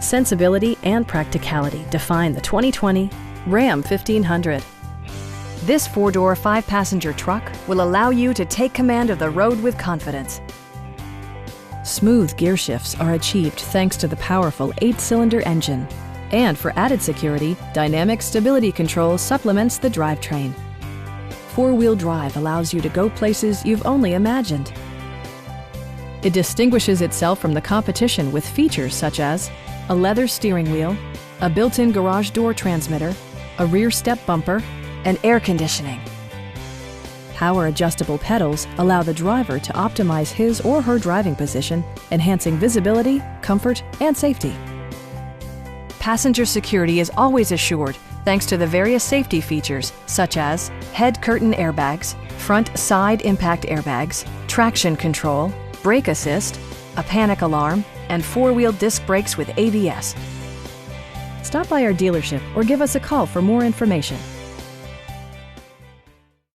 Sensibility and practicality define the 2020 Ram 1500. This four-door, five-passenger truck will allow you to take command of the road with confidence. Smooth gear shifts are achieved thanks to the powerful 8-cylinder engine. And for added security, dynamic stability control supplements the drivetrain. Four-wheel drive allows you to go places you've only imagined. It distinguishes itself from the competition with features such as a leather steering wheel, a built-in garage door transmitter, a rear step bumper, and air conditioning. Power-adjustable pedals allow the driver to optimize his or her driving position, enhancing visibility, comfort, and safety. Passenger security is always assured thanks to the various safety features such as head curtain airbags, front side impact airbags, traction control, brake assist, a panic alarm, and four-wheel disc brakes with ABS. Stop by our dealership or give us a call for more information.